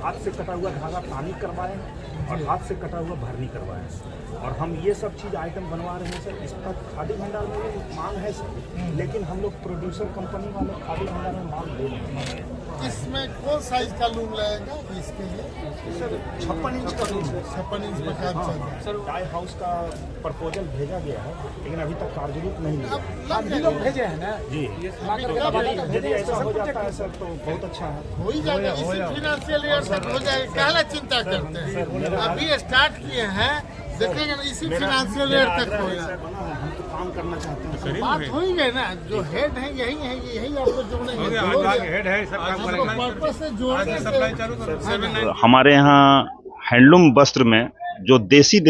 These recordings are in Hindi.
हाथ से कटा हुआ धागा तानी करवाएं और हाथ से कटा हुआ भरनी करवाएं। और हम ये सब चीज़ आइटम बनवा रहे हैं सर। इस पर खादी भंडार में ये मांग है सर, लेकिन हम लोग प्रोड्यूसर कंपनी वाले खादी भंडार में माल ले रहे हैं। इसमें कौन साइज का लूम लगेगा इसके लिए? सर 56 इंच का लूम है। 56 इंच में काम चल रहा है। सर डाई हाउस का प्रपोजल भेजा गया है, लेकिन अभी तक कार्यरूप नहीं मिला। आप भी लोग भेजे हैं ना? जी, यदि ऐसा हो जाता है सर तो बहुत अच्छा है। हो ही जाएगा, इसी फाइनेंशियल ईयर तक हो जाएगा। क्या चिंता करते हैं? अभी स्टार्ट किए हैं, देखेंगे ना इसी फाइनेंशियल ईयर तक होगा। हम तो काम करना चाहते हैं। बात हो ही गई ना, जो हेड है यही है, यही आपको जोड़ेंगे। हेड है सब काम करेंगे। पर्पस से जोड़ने से हमारे यहाँ हैंडलूम वस्त्र में जो देसी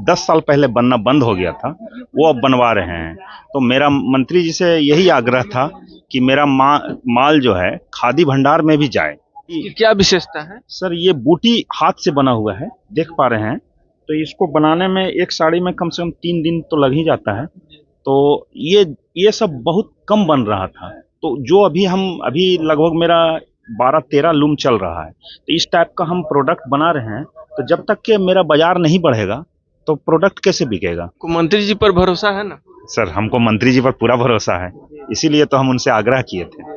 10 साल पहले बनना बंद हो गया था, वो अब बनवा रहे हैं। तो मेरा मंत्री जी से यही आग्रह था कि मेरा माल जो है खादी भंडार में भी जाए। क्या विशेषता है सर ये बूटी हाथ से बना हुआ है, देख पा रहे हैं। तो इसको बनाने में एक साड़ी में कम से कम 3 दिन तो लग ही जाता है। तो ये सब बहुत कम बन रहा था। तो जो अभी लगभग मेरा 12-13 लूम चल रहा है। तो इस टाइप का हम प्रोडक्ट बना रहे हैं। तो जब तक कि मेरा बाजार नहीं बढ़ेगा तो प्रोडक्ट कैसे बिकेगा? को मंत्री जी पर भरोसा है ना? सर हमको मंत्री जी पर पूरा भरोसा है, इसीलिए तो हम उनसे आग्रह किए थे।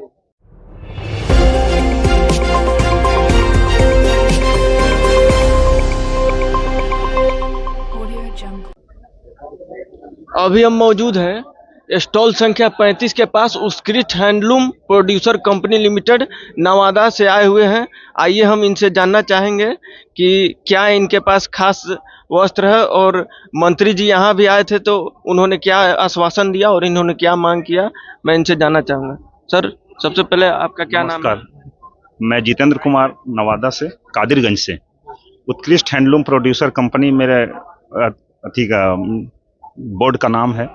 अभी हम मौजूद हैं स्टॉल संख्या 35 के पास। उत्कृष्ट handloom producer company limited Nawada से आए हुए हैं। आइए हम इनसे जानना चाहेंगे कि क्या इनके पास खास वस्त्र है, और मंत्री जी यहाँ भी आए थे तो उन्होंने क्या आश्वासन दिया और इन्होंने क्या मांग किया, मैं इनसे जानना चाहूँगा। सर सबसे पहले आपका क्या नाम है? मैं जितेंद्र कुमार, नवादा से, कादिरगंज से। उत्कृष्ट हैंडलूम प्रोड्यूसर कंपनी मेरे बोर्ड का नाम है।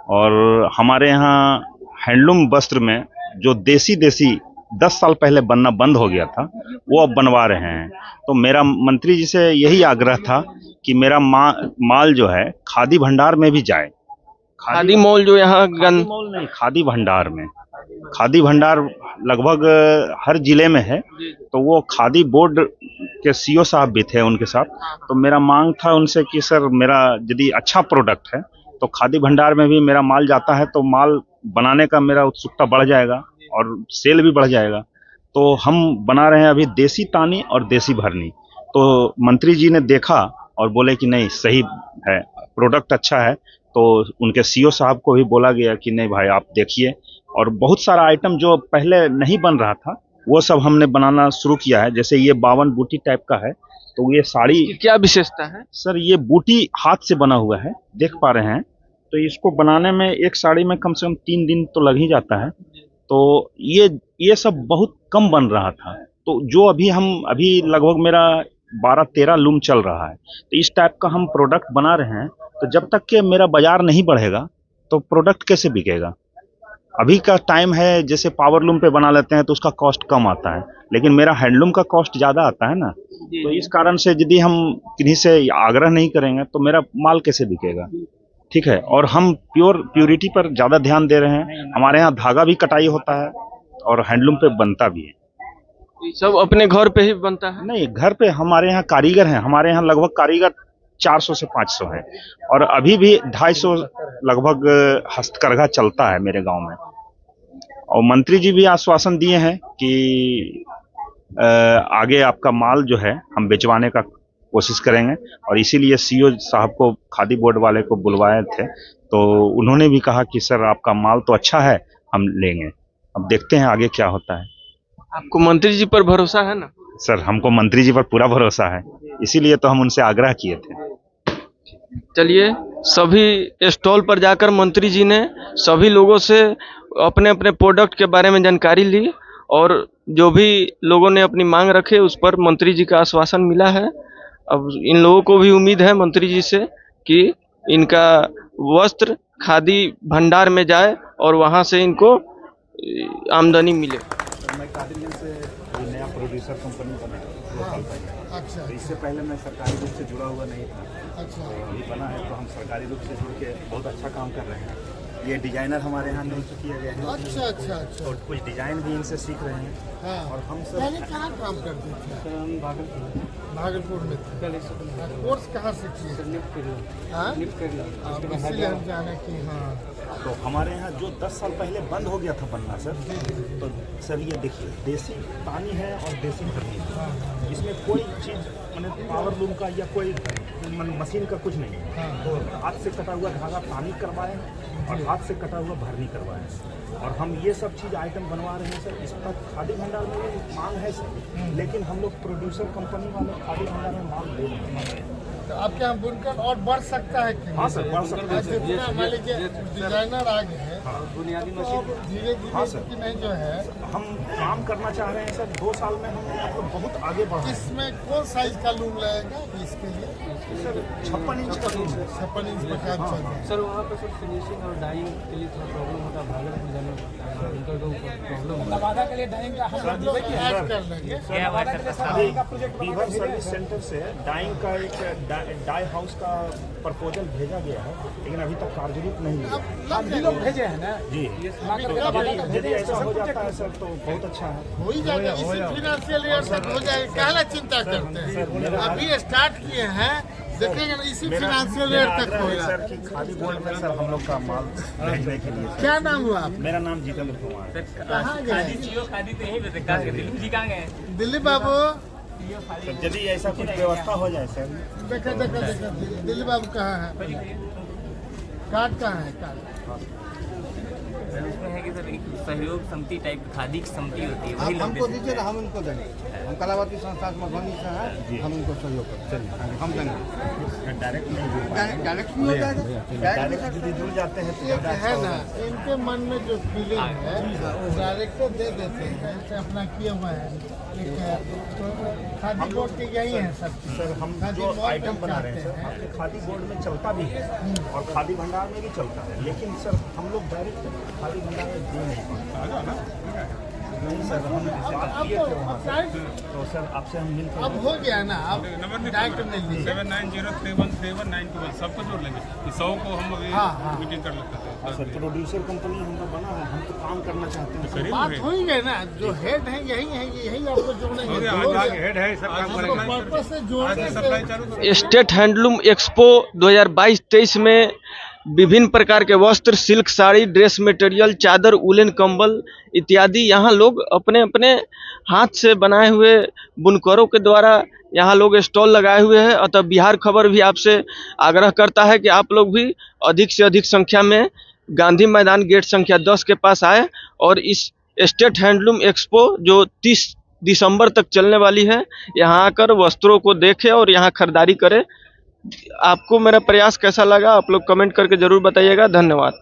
और हमारे यहाँ हैंडलूम वस्त्र में जो देसी 10 साल पहले बनना बंद हो गया था, वो अब बनवा रहे हैं। तो मेरा मंत्री जी से यही आग्रह था कि मेरा माल जो है खादी भंडार में भी जाए। खादी मॉल जो यहाँ मॉल नहीं, खादी भंडार में। खादी भंडार लगभग हर जिले में है। तो वो खादी बोर्ड के सीओ साहब भी थे उनके साथ। तो मेरा मांग था उनसे कि सर मेरा यदि अच्छा प्रोडक्ट है तो खादी भंडार में भी मेरा माल जाता है, तो माल बनाने का मेरा उत्सुकता बढ़ जाएगा और सेल भी बढ़ जाएगा। तो हम बना रहे हैं अभी देसी तानी और देसी भरनी। तो मंत्री जी ने देखा और बोले कि नहीं सही है, प्रोडक्ट अच्छा है। तो उनके सीओ साहब को भी बोला गया कि नहीं भाई आप देखिए। और बहुत सारा आइटम जो पहले नहीं बन रहा था वो सब हमने बनाना शुरू किया है। जैसे ये 52 बूटी टाइप का है। तो ये साड़ी क्या विशेषता है? सर ये बूटी हाथ से बना हुआ है, देख पा रहे हैं। तो इसको बनाने में एक साड़ी में कम से कम 3 दिन तो लग ही जाता है। तो ये सब बहुत कम बन रहा था। तो जो अभी लगभग मेरा 12-13 लूम चल रहा है। तो इस टाइप का हम प्रोडक्ट बना रहे हैं। तो जब तक कि मेरा बाजार नहीं बढ़ेगा तो प्रोडक्ट कैसे बिकेगा? अभी का टाइम है, जैसे पावर लूम पे बना लेते हैं तो उसका कॉस्ट कम आता है, लेकिन मेरा हैंडलूम का कॉस्ट ज़्यादा आता है ना। तो इस कारण से यदि हम किन्हीं से आग्रह नहीं करेंगे तो मेरा माल कैसे बिकेगा? ठीक है। और हम प्योरिटी पर ज़्यादा ध्यान दे रहे हैं। हमारे यहाँ धागा भी कटाई होता है और हैंडलूम पे बनता भी है। सब अपने घर पे ही बनता है? नहीं, घर पे हमारे यहाँ कारीगर हैं। हमारे यहाँ लगभग कारीगर 400 से 500 है। और अभी भी 250 लगभग हस्तकरघा चलता है मेरे गांव में। और मंत्री जी भी आश्वासन दिए हैं कि आगे आपका माल जो है हम बेचवाने का कोशिश करेंगे। और इसीलिए सीओ साहब को खादी बोर्ड वाले को बुलवाए थे। तो उन्होंने भी कहा कि सर आपका माल तो अच्छा है, हम लेंगे। अब देखते हैं आगे क्या होता है। आपको मंत्री जी पर भरोसा है ना? सर हमको मंत्री जी पर पूरा भरोसा है, इसीलिए तो हम उनसे आग्रह किए थे। चलिए, सभी स्टॉल पर जाकर मंत्री जी ने सभी लोगों से अपने अपने प्रोडक्ट के बारे में जानकारी ली, और जो भी लोगों ने अपनी मांग रखे उस पर मंत्री जी का आश्वासन मिला है। अब इन लोगों को भी उम्मीद है मंत्री जी से कि इनका वस्त्र खादी भंडार में जाए और वहां से इनको आमदनी मिले। मैं कादिरगंज से नया प्रोड्यूसर कंपनी बना 2 साल पहले। अच्छा। तो इससे पहले मैं सरकारी रूप से जुड़ा हुआ नहीं था। अच्छा। तो अभी बना है तो हम सरकारी रूप से जुड़ के बहुत अच्छा काम कर रहे हैं। ये डिजाइनर हमारे यहाँ नियुक्त किए गए हैं अच्छा अच्छा अच्छा। और कुछ डिजाइन भी इनसे सीख रहे हैं। हाँ। और हम सब पहले कहाँ काम करते थे? भागलपुर में थे। कोर्स कहाँ से किए? हाँ? अब इसीलिए हम जाने कि हाँ। तो हमारे यहाँ जो 10 साल पहले बंद हो गया था बनना सर, तो सर ये देखिए देसी पानी है और देसी भरनी है, इसमें कोई चीज़ मैंने पावर लूम का या कोई मशीन का कुछ नहीं है। तो हाथ से कटा हुआ धागा पानी करवाएं और हाथ से कटा हुआ भरनी करवाएं, और हम ये सब चीज़ आइटम बनवा रहे हैं सर। इस पर खादी भंडार में ये मांग है सर, लेकिन हम लोग प्रोड्यूसर कंपनी वाले खादी भंडार में माल दे नहीं हैं। तो आपके यहाँ बुनकर और बढ़ सकता है कि? हाँ सर, बढ़ सकता है सर। जितना मान लीजिए डिजाइनर आ गए हैं, बुनियादी मशीन धीरे हाँ धीरे सर। कि नहीं जो है हम काम करना चाह रहे हैं सर। 2 साल में हम मतलब बहुत आगे बढ़ रहे हैं इसमें कौन साइज का लूम लगेगा इसके लिए? सर। 56 इंच का लूम है। 56 इंच का काम चल रहा है। सर वहाँ पे सर फिनिशिंग और डाइंग के लिए थोड़ा प्रॉब्लम होता है, भागलपुर जाने में उनका प्रॉब्लम होता है। के लिए डाइंग का हम लोग ऐड कर लेंगे। अभी बीवर सर्विस सेंटर से डाइंग का एक डाई हाउस का प्रपोजल भेजा गया है, लेकिन अभी तक कार्यरूप नहीं हुआ है। अब लोग भेजे हैं ना? जी, तो यदि ऐसा हो जाता है सर तो बहुत अच्छा है। हो ही जाएगा, इसी फाइनेंशियल ईयर तक हो जाएगा। काहला चिंता करते हैं? अभी स्टार्ट किए हैं, देखेंगे ना इसी फाइनेंशियल ईयर तक आग्रह है होगा। सर कि खादी गोल्ड में सर हम लोग का माल भेजने के लिए। क्या नाम हुआ आपका? मेरा नाम जितेंद्र कुमार है। कहाँ गए? खादी तो यहीं पे थे, काश के दिल्ली जी कहाँ गए? दिल्ली बाबू तो यदि ऐसा कुछ व्यवस्था हो जाए सर। देखा देखा देखा दिल्ली बाबू कहाँ है? कार्ड कहाँ है? कार्ड सर उसमें है कि सर एक सहयोग समिति टाइप खादी की समिति होती है, वही लोग हमको दीजिए ना, हम उनको देंगे। हम कलावती संस्था मधुबनी से हैं, हम उनको सहयोग करेंगे, हम देंगे। डायरेक्ट नहीं जुड़ पाएंगे। डायरेक्ट नहीं हो जाएगा। डायरेक्ट यदि जुड़ जाते हैं तो एक ज़्यादा है अच्छा ना, होगा। इनके मन में जो फीलिंग है वो डायरेक्ट दे देते हैं कि अपना किया हुआ है। तो खादी बोर्ड के यही है सब चीज़। सर हम खादी जो बोर्ड आइटम हम बना रहे हैं चाहते सर, हैं। आपके खादी बोर्ड में चलता भी है और खादी भंडार में भी चलता है, लेकिन सर हम लोग डायरेक्ट खादी भंडार में दे नहीं पाते। नहीं सर, हम बात किए थे वहाँ से, तो सर आपसे हम मिलकर अब हो गया ना, अब डायरेक्ट मिल लीजिए। 79031331 सबको जोड़ लेंगे। 100 को हम अभी हाँ। मीटिंग कर लेते हैं। सर प्रोड्यूसर कंपनी हम तो बना है, हम तो काम करना चाहते हैं सर। बात हो ही गई ना, जो हेड है यही है, यही आपको जोड़ेंगे। हो गया, हो आज गया। हेड है, सब काम आपको करेगा। पर्पस से जोड़ने आज से सप्लाई चालू कर स्टेट हैंडलूम एक्सपो 2022-23 में विभिन्न प्रकार के वस्त्र, सिल्क साड़ी, ड्रेस मटेरियल, चादर, उलन कंबल इत्यादि यहाँ लोग अपने अपने हाथ से बनाए हुए बुनकरों के द्वारा यहाँ लोग स्टॉल लगाए हुए हैं। अतः बिहार खबर भी आपसे आग्रह करता है कि आप लोग भी अधिक से अधिक संख्या में गांधी मैदान गेट संख्या 10 के पास आए और इस स्टेट हैंडलूम एक्सपो जो 30 दिसंबर तक चलने वाली है, यहाँ आकर वस्त्रों को देखें और यहाँ खरीदारी करें। आपको मेरा प्रयास कैसा लगा आप लोग कमेंट करके ज़रूर बताइएगा। धन्यवाद।